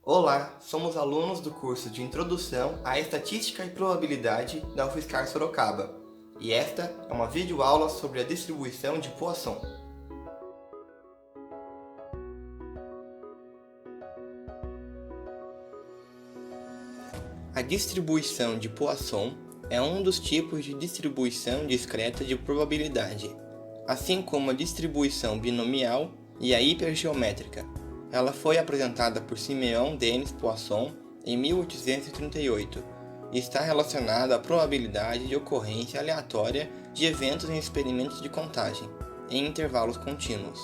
Olá, somos alunos do curso de Introdução à Estatística e Probabilidade da UFSCar Sorocaba, e esta é uma videoaula sobre a distribuição de Poisson. A distribuição de Poisson é um dos tipos de distribuição discreta de probabilidade, assim como a distribuição binomial e a hipergeométrica. Ela foi apresentada por Simeon Denis Poisson em 1838 e está relacionada à probabilidade de ocorrência aleatória de eventos em experimentos de contagem, em intervalos contínuos.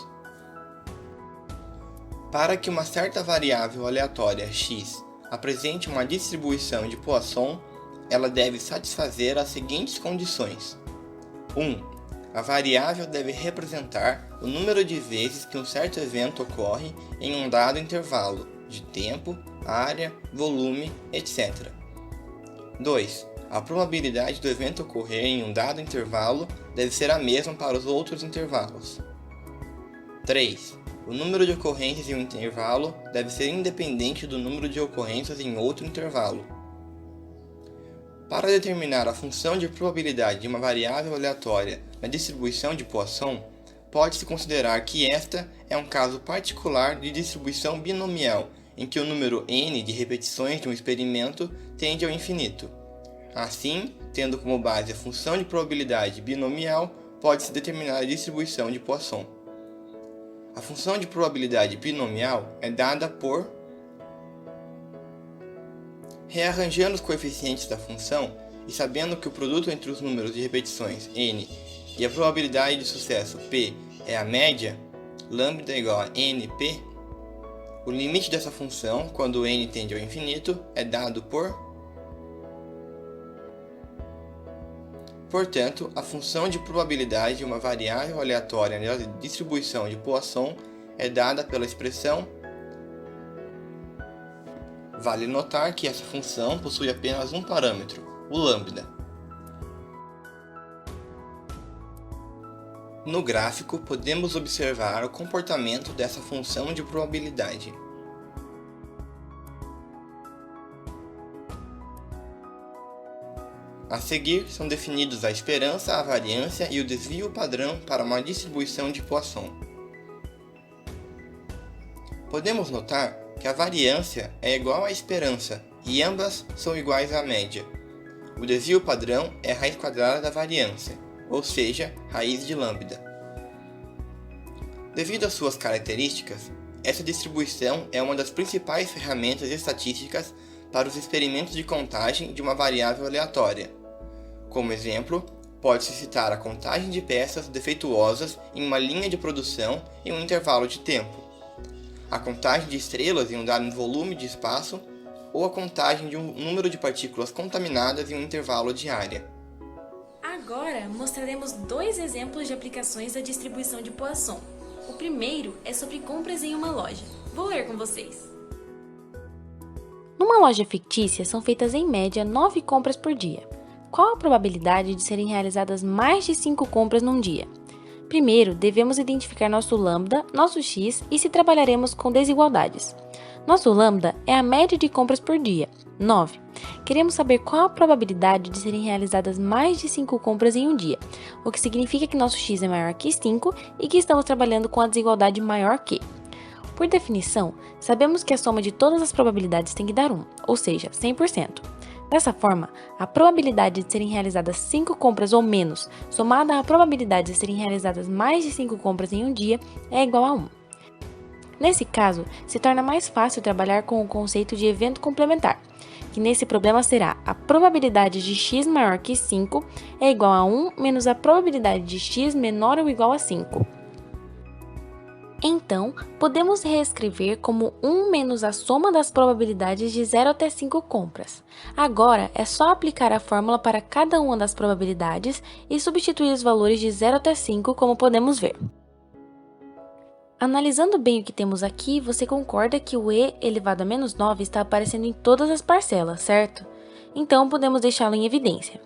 Para que uma certa variável aleatória x apresente uma distribuição de Poisson, ela deve satisfazer as seguintes condições. 1. A variável deve representar o número de vezes que um certo evento ocorre em um dado intervalo de tempo, área, volume, etc. 2. A probabilidade do evento ocorrer em um dado intervalo deve ser a mesma para os outros intervalos. 3. O número de ocorrências em um intervalo deve ser independente do número de ocorrências em outro intervalo. Para determinar a função de probabilidade de uma variável aleatória na distribuição de Poisson, pode-se considerar que esta é um caso particular de distribuição binomial, em que o número n de repetições de um experimento tende ao infinito. Assim, tendo como base a função de probabilidade binomial, pode-se determinar a distribuição de Poisson. A função de probabilidade binomial é dada por rearranjando os coeficientes da função e sabendo que o produto entre os números de repetições n e a probabilidade de sucesso p é a média, lambda igual a np, o limite dessa função, quando n tende ao infinito, é dado por... Portanto, a função de probabilidade de uma variável aleatória na distribuição de Poisson é dada pela expressão. Vale notar que essa função possui apenas um parâmetro, o lambda. No gráfico, podemos observar o comportamento dessa função de probabilidade. A seguir, são definidos a esperança, a variância e o desvio padrão para uma distribuição de Poisson. Podemos notar que a variância é igual à esperança e ambas são iguais à média. O desvio padrão é a raiz quadrada da variância, ou seja, raiz de lambda. Devido às suas características, essa distribuição é uma das principais ferramentas estatísticas para os experimentos de contagem de uma variável aleatória. Como exemplo, pode-se citar a contagem de peças defeituosas em uma linha de produção em um intervalo de tempo, a contagem de estrelas em um dado volume de espaço ou a contagem de um número de partículas contaminadas em um intervalo de área. Agora mostraremos dois exemplos de aplicações da distribuição de Poisson. O primeiro é sobre compras em uma loja. Vou ler com vocês. Numa loja fictícia são feitas em média 9 compras por dia. Qual a probabilidade de serem realizadas mais de 5 compras num dia? Primeiro, devemos identificar nosso lambda, nosso x e se trabalharemos com desigualdades. Nosso lambda é a média de compras por dia, 9. Queremos saber qual a probabilidade de serem realizadas mais de 5 compras em um dia, o que significa que nosso x é maior que 5 e que estamos trabalhando com a desigualdade maior que. Por definição, sabemos que a soma de todas as probabilidades tem que dar 1, ou seja, 100%. Dessa forma, a probabilidade de serem realizadas 5 compras ou menos, somada à probabilidade de serem realizadas mais de 5 compras em um dia, é igual a 1. Nesse caso, se torna mais fácil trabalhar com o conceito de evento complementar, que nesse problema será a probabilidade de x maior que 5 é igual a 1 menos a probabilidade de x menor ou igual a 5. Então, podemos reescrever como 1 menos a soma das probabilidades de 0 até 5 compras. Agora, é só aplicar a fórmula para cada uma das probabilidades e substituir os valores de 0 até 5, como podemos ver. Analisando bem o que temos aqui, você concorda que o e elevado a menos 9 está aparecendo em todas as parcelas, certo? então podemos deixá-lo em evidência.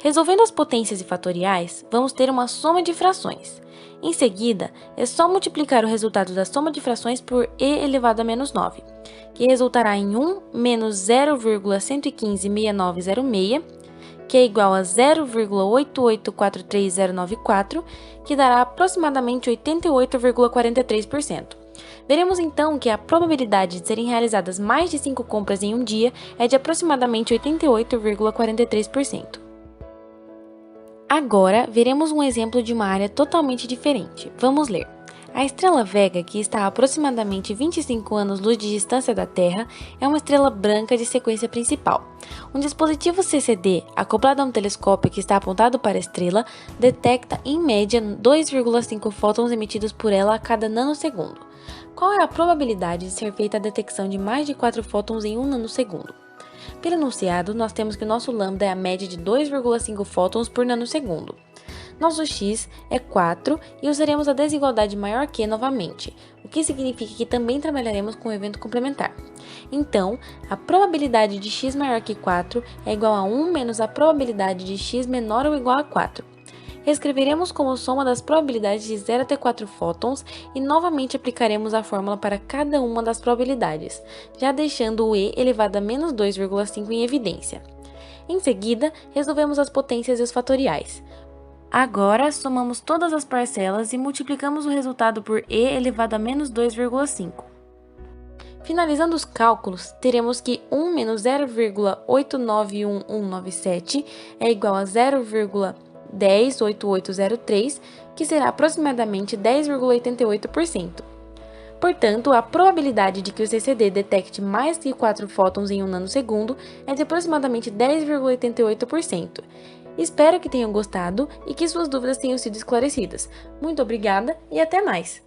Resolvendo as potências e fatoriais, vamos ter uma soma de frações. Em seguida, é só multiplicar o resultado da soma de frações por e elevado a menos 9, que resultará em 1 menos 0,1156906, que é igual a 0,8843094, que dará aproximadamente 88,43%. Veremos então que a probabilidade de serem realizadas mais de 5 compras em um dia é de aproximadamente 88,43%. Agora, veremos um exemplo de uma área totalmente diferente. Vamos ler. A estrela Vega, que está a aproximadamente 25 anos-luz de distância da Terra, é uma estrela branca de sequência principal. Um dispositivo CCD, acoplado a um telescópio que está apontado para a estrela, detecta, em média, 2,5 fótons emitidos por ela a cada nanosegundo. Qual é a probabilidade de ser feita a detecção de mais de 4 fótons em um nanosegundo? Pelo enunciado, nós temos que nosso lambda é a média de 2,5 fótons por nanosegundo. Nosso x é 4 e usaremos a desigualdade maior que novamente, o que significa que também trabalharemos com o evento complementar. Então, a probabilidade de x maior que 4 é igual a 1 menos a probabilidade de x menor ou igual a 4. Reescreveremos como soma das probabilidades de 0 até 4 fótons e novamente aplicaremos a fórmula para cada uma das probabilidades, já deixando o e elevado a menos 2,5 em evidência. Em seguida, resolvemos as potências e os fatoriais. Agora, somamos todas as parcelas e multiplicamos o resultado por e elevado a menos 2,5. Finalizando os cálculos, teremos que 1 menos 0,891197 é igual a 0,108803, que será aproximadamente 10,88%. Portanto, a probabilidade de que o CCD detecte mais que 4 fótons em um nanosegundo é de aproximadamente 10,88%. Espero que tenham gostado e que suas dúvidas tenham sido esclarecidas. Muito obrigada e até mais!